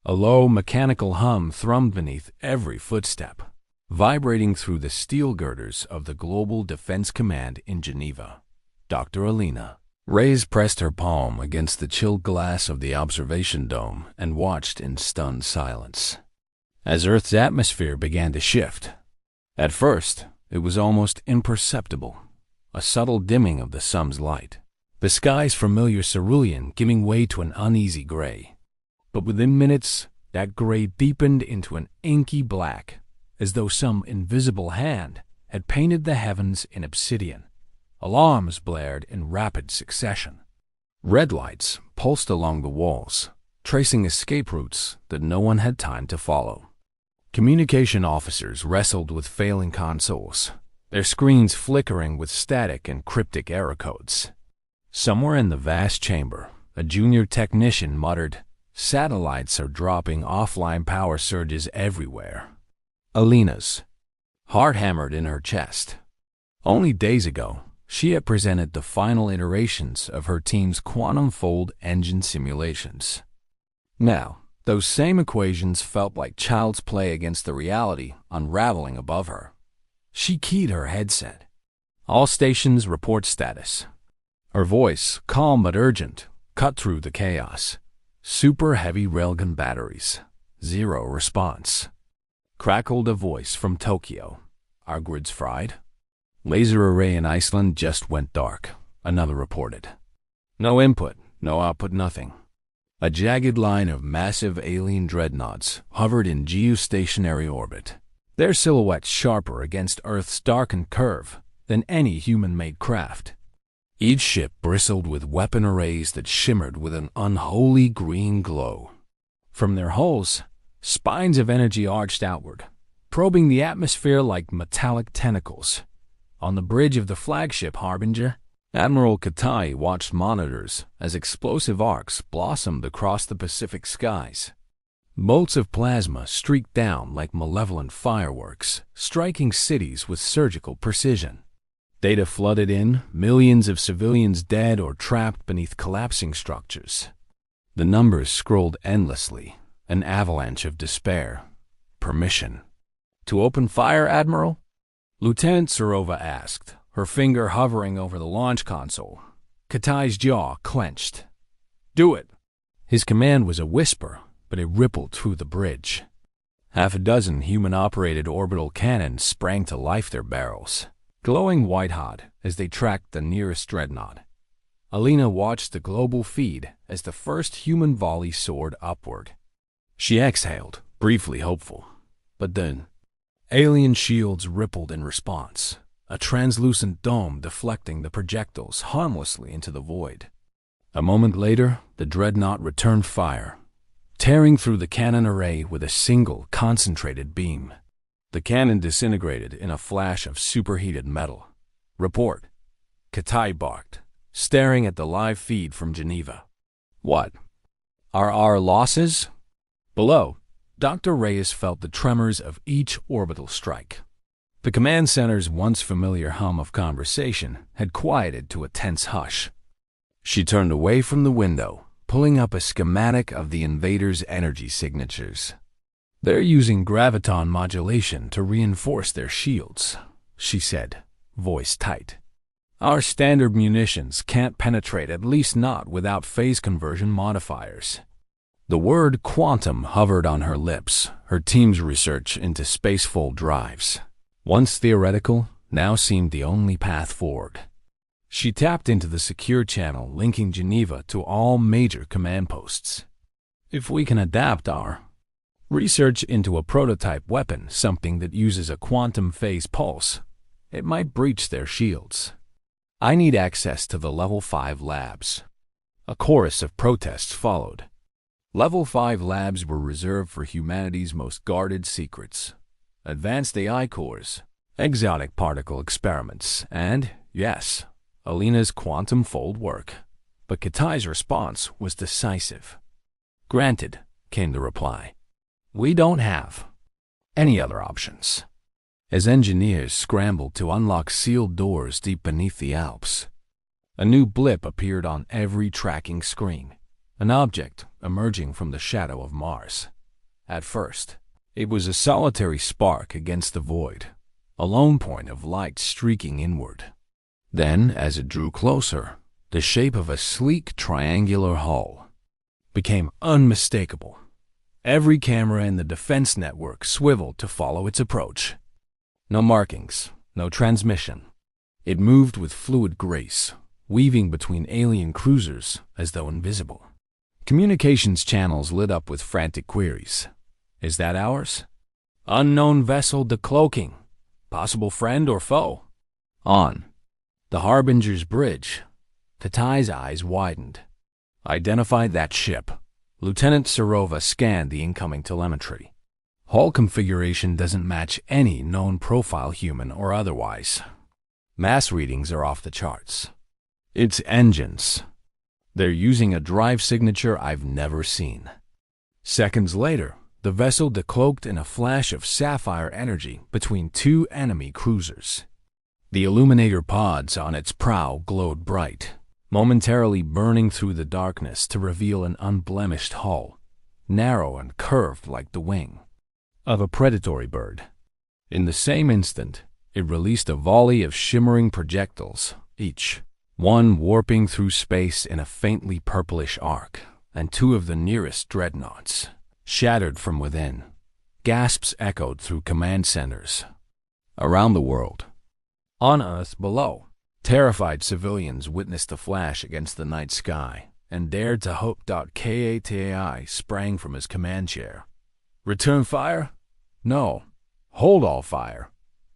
A low, mechanical hum thrummed beneath every footstep, vibrating through the steel girders of the Global Defense Command in Geneva. Dr. Alina. Reyes pressed her palm against the chilled glass of the observation dome and watched in stunned silence as Earth's atmosphere began to shift. At first, it was almost imperceptible, a subtle dimming of the sun's light, the sky's familiar cerulean giving way to an uneasy gray. But within minutes, that gray deepened into an inky black, as though some invisible hand had painted the heavens in obsidian. Alarms blared in rapid succession. Red lights pulsed along the walls, tracing escape routes that no one had time to follow. Communication officers wrestled with failing consoles, their screens flickering with static and cryptic error codes. Somewhere in the vast chamber, a junior technician muttered, "Satellites are dropping offline power surges everywhere." Alina's heart hammered in her chest. Only days ago, she had presented the final iterations of her team's quantum fold engine simulations. Now, those same equations felt like child's play against the reality unraveling above her. She keyed her headset. "All stations report status." Her voice, calm but urgent, cut through the chaos. "Super heavy railgun batteries. Zero response." Crackled a voice from Tokyo. "Our grid's fried." "Laser array in Iceland just went dark," another reported. "No input, no output, nothing." A jagged line of massive alien dreadnoughts hovered in geostationary orbit, their silhouettes sharper against Earth's darkened curve than any human-made craft. Each ship bristled with weapon arrays that shimmered with an unholy green glow. From their hulls, spines of energy arched outward, probing the atmosphere like metallic tentacles. On the bridge of the flagship Harbinger, Admiral Katai watched monitors as explosive arcs blossomed across the Pacific skies. Bolts of plasma streaked down like malevolent fireworks, striking cities with surgical precision. Data flooded in, millions of civilians dead or trapped beneath collapsing structures. The numbers scrolled endlessly, an avalanche of despair. "Permission." "To open fire, Admiral?" Lieutenant Serova asked, her finger hovering over the launch console. Katai's jaw clenched. "Do it." His command was a whisper, but it rippled through the bridge. Half a dozen human-operated orbital cannons sprang to life their barrels, glowing white-hot as they tracked the nearest dreadnought. Alina watched the global feed as the first human volley soared upward. She exhaled, briefly hopeful. But then, alien shields rippled in response, a translucent dome deflecting the projectiles harmlessly into the void. A moment later, the dreadnought returned fire, tearing through the cannon array with a single concentrated beam. The cannon disintegrated in a flash of superheated metal. "Report," Katai barked, staring at the live feed from Geneva. "What? Are our losses?" Below, Dr. Reyes felt the tremors of each orbital strike. The command center's once familiar hum of conversation had quieted to a tense hush. She turned away from the window, pulling up a schematic of the invaders' energy signatures. "They're using graviton modulation to reinforce their shields," she said, voice tight. "Our standard munitions can't penetrate, at least not without phase conversion modifiers." The word quantum hovered on her lips, her team's research into spacefold drives. Once theoretical, now seemed the only path forward. She tapped into the secure channel linking Geneva to all major command posts. "If we can adapt our research into a prototype weapon, something that uses a quantum phase pulse, it might breach their shields. I need access to the Level 5 labs." A chorus of protests followed. Level 5 labs were reserved for humanity's most guarded secrets. Advanced AI cores, exotic particle experiments, and, yes, Alina's quantum fold work. But Katai's response was decisive. "Granted," came the reply. "We don't have any other options." As engineers scrambled to unlock sealed doors deep beneath the Alps, a new blip appeared on every tracking screen. an object emerging from the shadow of Mars. At first, it was a solitary spark against the void, a lone point of light streaking inward. Then, as it drew closer, the shape of a sleek triangular hull became unmistakable. Every camera in the defense network swiveled to follow its approach. No markings, no transmission. It moved with fluid grace, weaving between alien cruisers as though invisible. Communications channels lit up with frantic queries. Is that ours? Unknown vessel decloaking. Possible friend or foe? On the Harbinger's bridge, Tatai's eyes widened. Identify that ship. Lieutenant Serova scanned the incoming telemetry. Hull configuration doesn't match any known profile, human or otherwise. Mass readings are off the charts. It's engines. They're using a drive signature I've never seen. Seconds later, the vessel decloaked in a flash of sapphire energy between two enemy cruisers. The illuminator pods on its prow glowed bright, momentarily burning through the darkness to reveal an unblemished hull, narrow and curved like the wing of a predatory bird. In the same instant, it released a volley of shimmering projectiles, each one warping through space in a faintly purplish arc, and two of the nearest dreadnoughts shattered from within. Gasps echoed through command centers around the world. On Earth below, terrified civilians witnessed the flash against the night sky and dared to hope. Katai sprang from his command chair. Return fire? No. Hold all fire.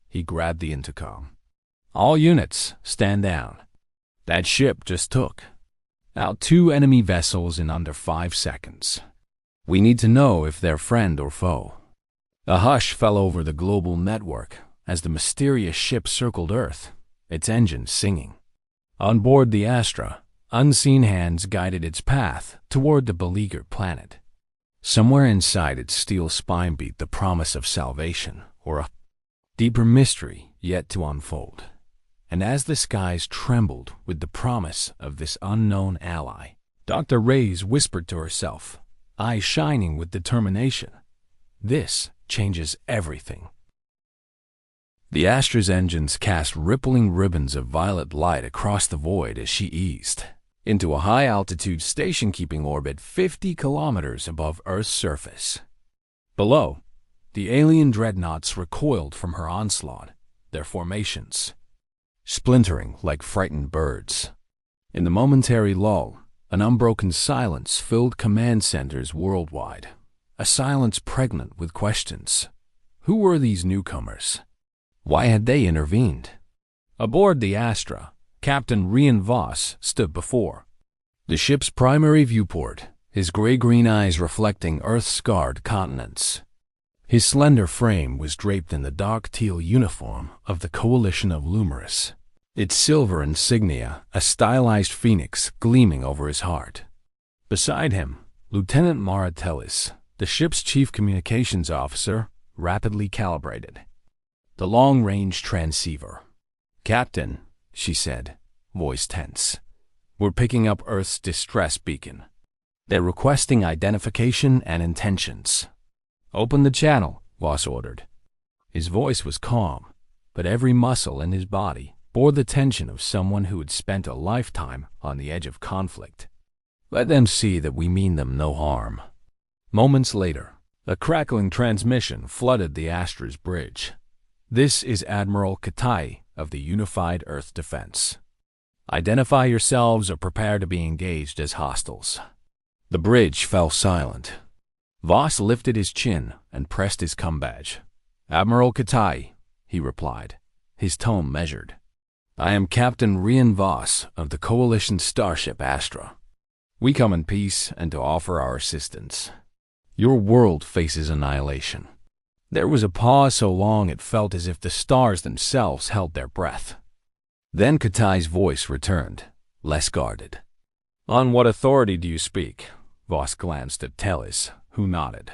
He grabbed the intercom. All units, stand down. That ship just took out two enemy vessels in under 5 seconds. We need to know if they're friend or foe. A hush fell over the global network as the mysterious ship circled Earth, its engines singing. On board the Astra, unseen hands guided its path toward the beleaguered planet. Somewhere inside its steel spine beat the promise of salvation, or a deeper mystery yet to unfold. And as the skies trembled with the promise of this unknown ally, Dr. Reyes whispered to herself, eyes shining with determination, "This changes everything." The Astra's engines cast rippling ribbons of violet light across the void as she eased into a high-altitude station-keeping orbit 50 kilometers above Earth's surface. Below, the alien dreadnoughts recoiled from her onslaught, their formations splintering like frightened birds. In the momentary lull, an unbroken silence filled command centers worldwide, a silence pregnant with questions. Who were these newcomers? Why had they intervened? Aboard the Astra, Captain Rian Voss stood before the ship's primary viewport, his gray-green eyes reflecting Earth-scarred continents. His slender frame was draped in the dark teal uniform of the Coalition of Lumerus, its silver insignia a stylized phoenix gleaming over his heart. Beside him, Lieutenant Maratellis, the ship's chief communications officer, rapidly calibrated the long-range transceiver. "Captain," she said, voice tense, "we're picking up Earth's distress beacon. They're requesting identification and intentions." "Open the channel," Voss ordered. His voice was calm, but every muscle in his body bore the tension of someone who had spent a lifetime on the edge of conflict. "Let them see that we mean them no harm." Moments later, a crackling transmission flooded the Astra's bridge. "This is Admiral Katai of the Unified Earth Defense. Identify yourselves or prepare to be engaged as hostiles." The bridge fell silent. Voss lifted his chin and pressed his cum badge. "Admiral Katai," he replied, his tone measured. "I am Captain Rian Voss of the Coalition starship Astra. We come in peace and to offer our assistance. Your world faces annihilation." There was a pause so long it felt as if the stars themselves held their breath. Then Katai's voice returned, less guarded. "On what authority do you speak?" Voss glanced at Tellis, who nodded.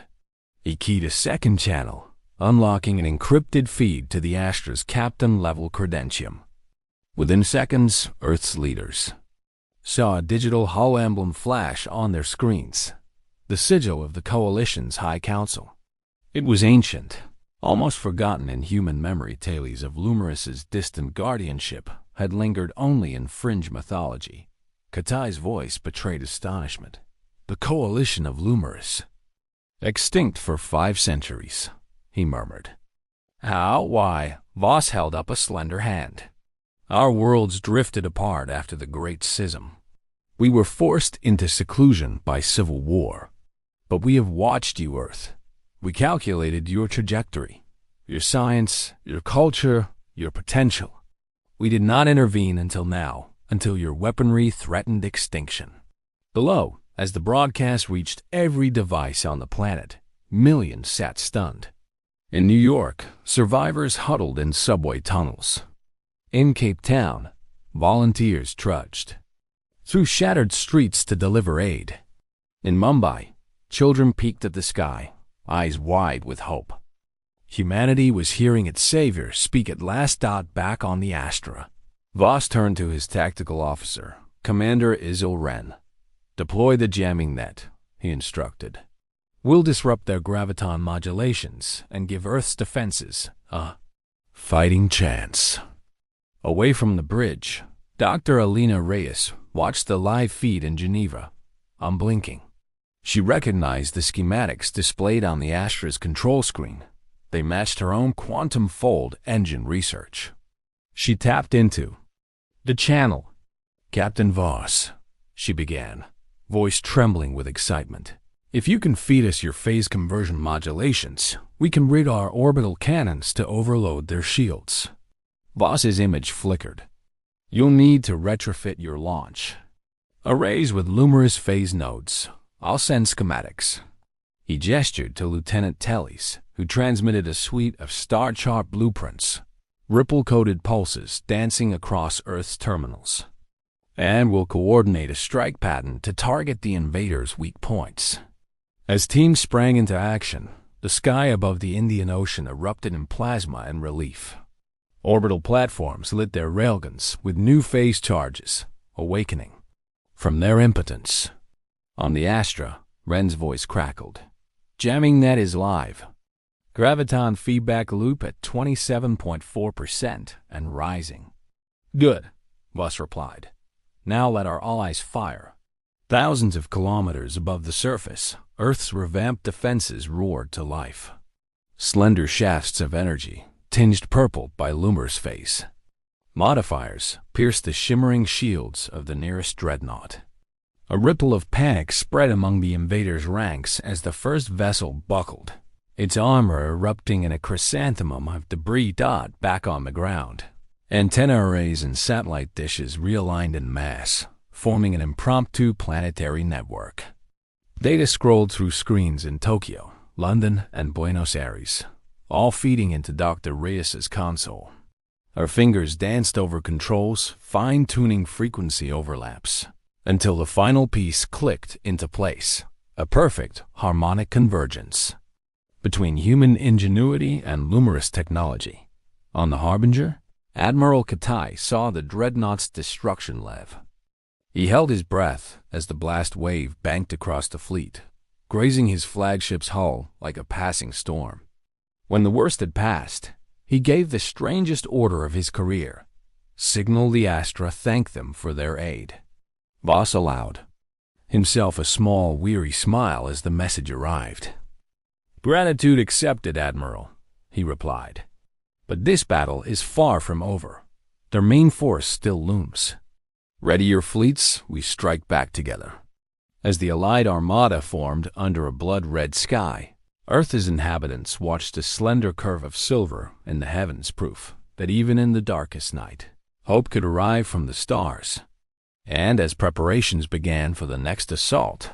He keyed a second channel, unlocking an encrypted feed to the Astra's captain-level credentium. Within seconds, Earth's leaders saw a digital hull emblem flash on their screens, the sigil of the Coalition's High Council. It was ancient, almost forgotten in human memory. Tales of Lumerus's distant guardianship had lingered only in fringe mythology. Katai's voice betrayed astonishment. The Coalition of Lumerus. Extinct for 5 centuries, he murmured. How? Why? Voss held up a slender hand. Our worlds drifted apart after the Great Schism. We were forced into seclusion by civil war. But we have watched you, Earth. We calculated your trajectory, your science, your culture, your potential. We did not intervene until now, until your weaponry threatened extinction. Below, as the broadcast reached every device on the planet, millions sat stunned. In New York, survivors huddled in subway tunnels. In Cape Town, volunteers trudged through shattered streets to deliver aid. In Mumbai, children peeked at the sky, eyes wide with hope. Humanity was hearing its savior speak at last. Back on the Astra, Voss turned to his tactical officer, Commander Isil Ren. Deploy the jamming net, he instructed. We'll disrupt their graviton modulations and give Earth's defenses a fighting chance. Away from the bridge, Dr. Alina Reyes watched the live feed in Geneva, unblinking. She recognized the schematics displayed on the Astra's control screen. They matched her own quantum fold engine research. She tapped into the channel. Captain Voss, she began, voice trembling with excitement. If you can feed us your phase conversion modulations, we can rig our orbital cannons to overload their shields. Voss's image flickered. You'll need to retrofit your launch. Arrays with Lumerus phase nodes. I'll send schematics. He gestured to Lieutenant Tellys, who transmitted a suite of star chart blueprints, ripple-coated pulses dancing across Earth's terminals. And we'll coordinate a strike pattern to target the invaders' weak points. As teams sprang into action, the sky above the Indian Ocean erupted in plasma and relief. Orbital platforms lit their railguns with new phase charges, awakening from their impotence. On the Astra, Ren's voice crackled. Jamming net is live. Graviton feedback loop at 27.4% and rising. Good, Voss replied. Now let our allies fire. Thousands of kilometers above the surface, Earth's revamped defenses roared to life. Slender shafts of energy, tinged purple by Lumer's phase. Modifiers pierced the shimmering shields of the nearest dreadnought. A ripple of panic spread among the invaders' ranks as the first vessel buckled, its armor erupting in a chrysanthemum of debris. Back on the ground, antenna arrays and satellite dishes realigned en masse, forming an impromptu planetary network. Data scrolled through screens in Tokyo, London, and Buenos Aires, all feeding into Dr. Reyes's console. Her fingers danced over controls, fine-tuning frequency overlaps, until the final piece clicked into place, a perfect harmonic convergence between human ingenuity and Lumerous technology. On the Harbinger, Admiral Katai saw the dreadnought's destruction lev. He held his breath as the blast wave banked across the fleet, grazing his flagship's hull like a passing storm. When the worst had passed, he gave the strangest order of his career. Signal the Astra thanked them for their aid. Voss allowed himself a small, weary smile as the message arrived. Gratitude accepted, Admiral, he replied. But this battle is far from over. Their main force still looms. Ready your fleets, we strike back together. As the Allied armada formed under a blood-red sky, Earth's inhabitants watched a slender curve of silver in the heavens, proof that even in the darkest night, hope could arrive from the stars. And as preparations began for the next assault,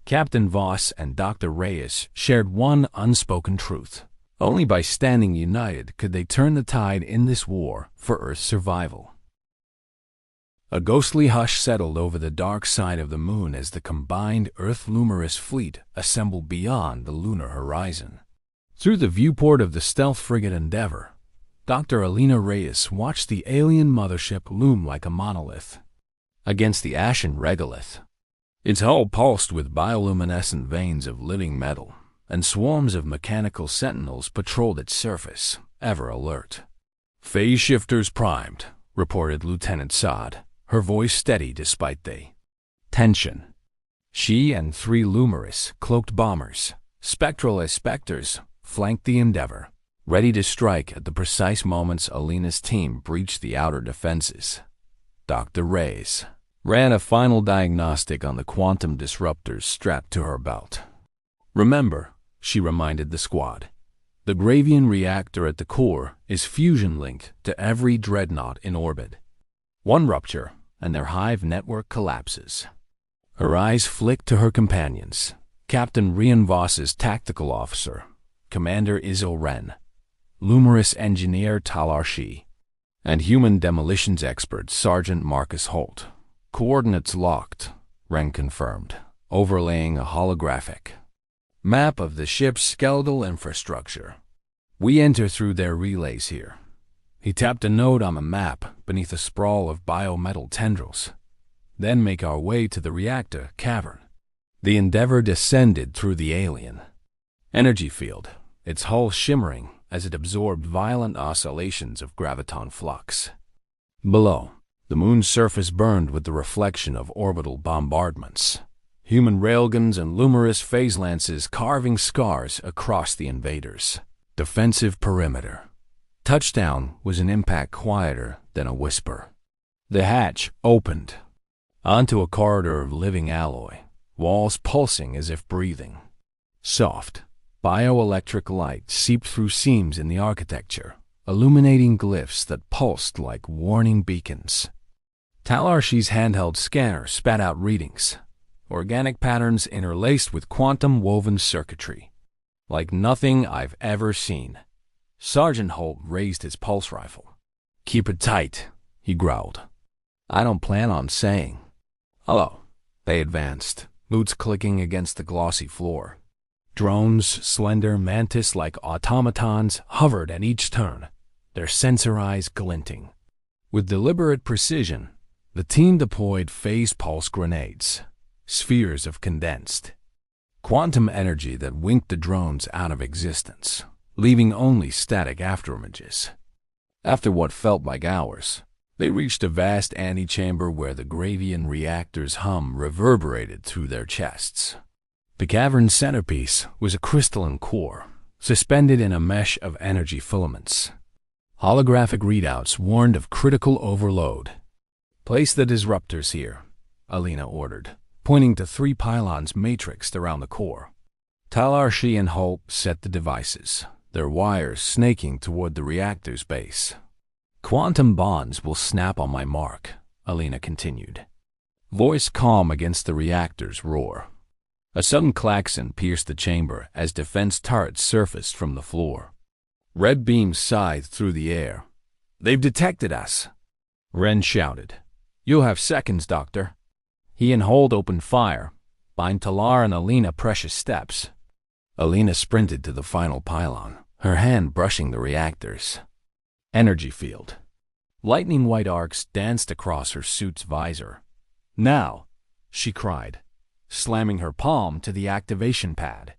Captain Voss and Dr. Reyes shared one unspoken truth. Only by standing united could they turn the tide in this war for Earth's survival. A ghostly hush settled over the dark side of the moon as the combined Earth-Lumerous fleet assembled beyond the lunar horizon. Through the viewport of the stealth frigate Endeavour, Dr. Alina Reyes watched the alien mothership loom like a monolith. against the ashen regolith. Its hull pulsed with bioluminescent veins of living metal, and swarms of mechanical sentinels patrolled its surface, ever alert. "Phase shifters primed," reported Lieutenant Saad, her voice steady despite the tension. She and 3 luminous, cloaked bombers, spectral as specters, flanked the Endeavor, ready to strike at the precise moments Alina's team breached the outer defenses. Dr. Reyes ran a final diagnostic on the quantum disruptors strapped to her belt. "Remember," she reminded the squad, "the Gravian reactor at the core is fusion-linked to every dreadnought in orbit. One rupture, and their hive network collapses." Her eyes flicked to her companions, Captain Rian Voss's tactical officer, Commander Izil Ren, Lumerous Engineer Talar Shi, and human demolitions expert Sergeant Marcus Holt. "Coordinates locked," Ren confirmed, overlaying a holographic map of the ship's skeletal infrastructure. "We enter through their relays here." He tapped a node on the map beneath a sprawl of biometal tendrils, then make our way to the reactor cavern. The Endeavor descended through the alien energy field, its hull shimmering as it absorbed violent oscillations of graviton flux. Below, the moon's surface burned with the reflection of orbital bombardments, human railguns and luminous phase lances carving scars across the invaders' defensive perimeter. Touchdown was an impact quieter than a whisper. The hatch opened onto a corridor of living alloy, walls pulsing as if breathing. Soft, bioelectric light seeped through seams in the architecture, illuminating glyphs that pulsed like warning beacons. Talarshi's handheld scanner spat out readings, organic patterns interlaced with quantum-woven circuitry, like nothing I've ever seen. Sergeant Holt raised his pulse rifle. "Keep it tight," he growled. "I don't plan on saying hello." They advanced, boots clicking against the glossy floor. Drones, slender, mantis-like automatons, hovered at each turn, their sensor eyes glinting. With deliberate precision, the team deployed phase pulse grenades, spheres of condensed quantum energy that winked the drones out of existence, leaving only static afterimages. After what felt like hours, they reached a vast antechamber where the Gravian reactor's hum reverberated through their chests. The cavern's centerpiece was a crystalline core, suspended in a mesh of energy filaments. Holographic readouts warned of critical overload. "Place the disruptors here," Alina ordered, pointing to 3 pylons matrixed around the core. Talar Shi and Holt set the devices, their wires snaking toward the reactor's base. "Quantum bonds will snap on my mark," Alina continued, voice calm against the reactor's roar. A sudden klaxon pierced the chamber as defense turrets surfaced from the floor. Red beams scythed through the air. "They've detected us," Ren shouted. "You'll have seconds, Doctor." He and Holt opened fire, buying Talar and Alina precious steps. Alina sprinted to the final pylon, her hand brushing the reactor's energy field. Lightning white arcs danced across her suit's visor. "Now," she cried, slamming her palm to the activation pad.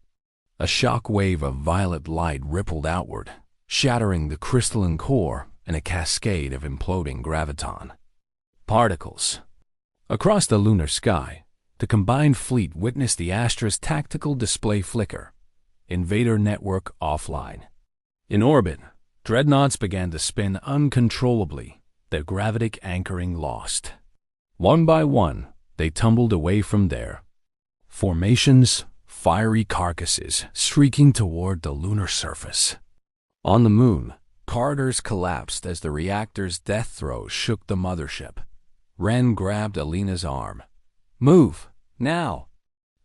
A shock wave of violet light rippled outward, shattering the crystalline core in a cascade of imploding graviton particles. Across the lunar sky, the combined fleet witnessed the Astra's tactical display flicker, invader network offline. In orbit, dreadnoughts began to spin uncontrollably, their gravitic anchoring lost. One by one, they tumbled away from there. Formations, fiery carcasses streaking toward the lunar surface. On the moon, corridors collapsed as the reactor's death throes shook the mothership. Ren grabbed Alina's arm. "Move, now!"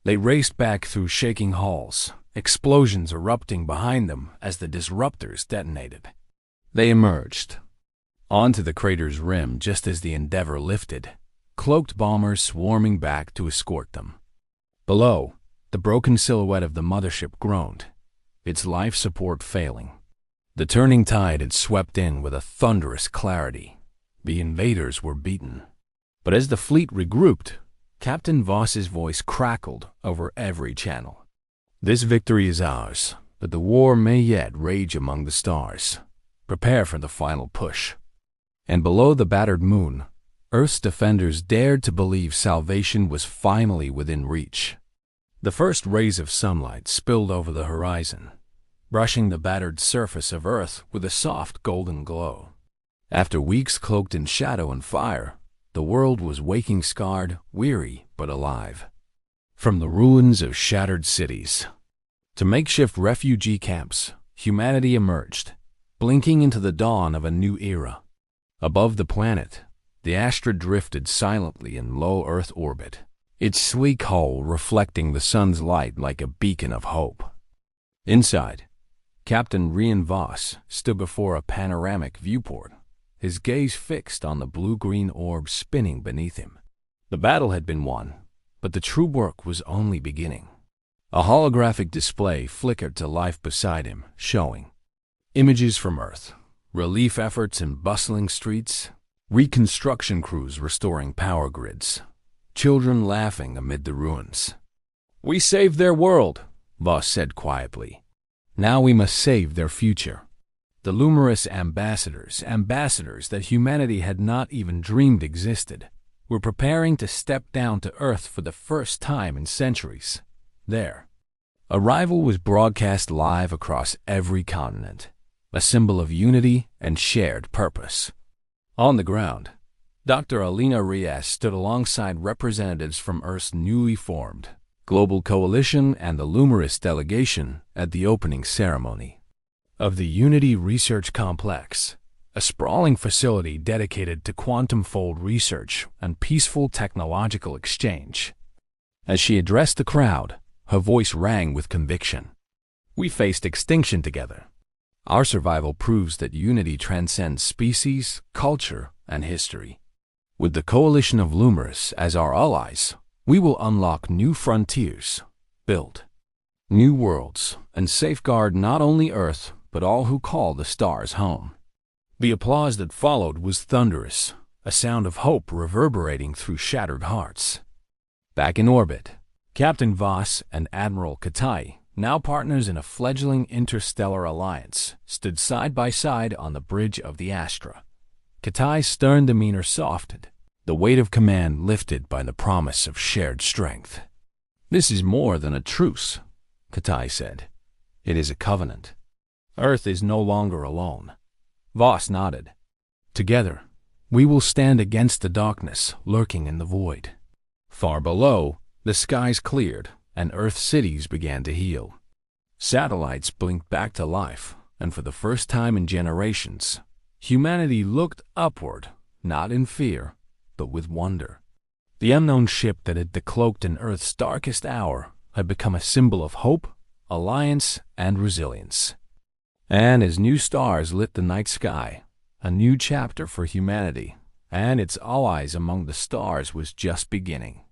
They raced back through shaking halls, explosions erupting behind them as the disruptors detonated. They emerged onto the crater's rim just as the Endeavor lifted, cloaked bombers swarming back to escort them. Below, the broken silhouette of the mothership groaned, its life support failing. The turning tide had swept in with a thunderous clarity. The invaders were beaten. But as the fleet regrouped, Captain Voss's voice crackled over every channel. This victory is ours, but the war may yet rage among the stars. Prepare for the final push. And below the battered moon, Earth's defenders dared to believe salvation was finally within reach. The first rays of sunlight spilled over the horizon, brushing the battered surface of Earth with a soft golden glow. After weeks cloaked in shadow and fire, the world was waking scarred, weary, but alive. From the ruins of shattered cities to makeshift refugee camps, humanity emerged, blinking into the dawn of a new era. Above the planet, the Astra drifted silently in low Earth orbit, its sleek hull reflecting the sun's light like a beacon of hope. Inside, Captain Rian Voss stood before a panoramic viewport, his gaze fixed on the blue-green orb spinning beneath him. The battle had been won, but the true work was only beginning. A holographic display flickered to life beside him, showing images from Earth, relief efforts in bustling streets, reconstruction crews restoring power grids, children laughing amid the ruins. "We saved their world," Voss said quietly. "Now we must save their future." The luminous ambassadors that humanity had not even dreamed existed, were preparing to step down to Earth for the first time in centuries. Their arrival was broadcast live across every continent, a symbol of unity and shared purpose. On the ground, Dr. Alina Reyes stood alongside representatives from Earth's newly formed Global Coalition and the Lumerous delegation at the opening ceremony of the Unity Research Complex, a sprawling facility dedicated to quantum-fold research and peaceful technological exchange. As she addressed the crowd, her voice rang with conviction. "We faced extinction together. Our survival proves that unity transcends species, culture, and history. With the coalition of Lumerous as our allies, we will unlock new frontiers, build new worlds, and safeguard not only Earth, but all who call the stars home." The applause that followed was thunderous, a sound of hope reverberating through shattered hearts. Back in orbit, Captain Voss and Admiral Katai, now partners in a fledgling interstellar alliance, stood side by side on the bridge of the Astra. Katai's stern demeanor softened, the weight of command lifted by the promise of shared strength. "This is more than a truce," Katai said. "It is a covenant. Earth is no longer alone." Voss nodded. "Together, we will stand against the darkness lurking in the void." Far below, the skies cleared and Earth cities began to heal. Satellites blinked back to life, and for the first time in generations, humanity looked upward, not in fear, but with wonder. The unknown ship that had decloaked in Earth's darkest hour had become a symbol of hope, alliance, and resilience. And as new stars lit the night sky, a new chapter for humanity and its allies among the stars was just beginning.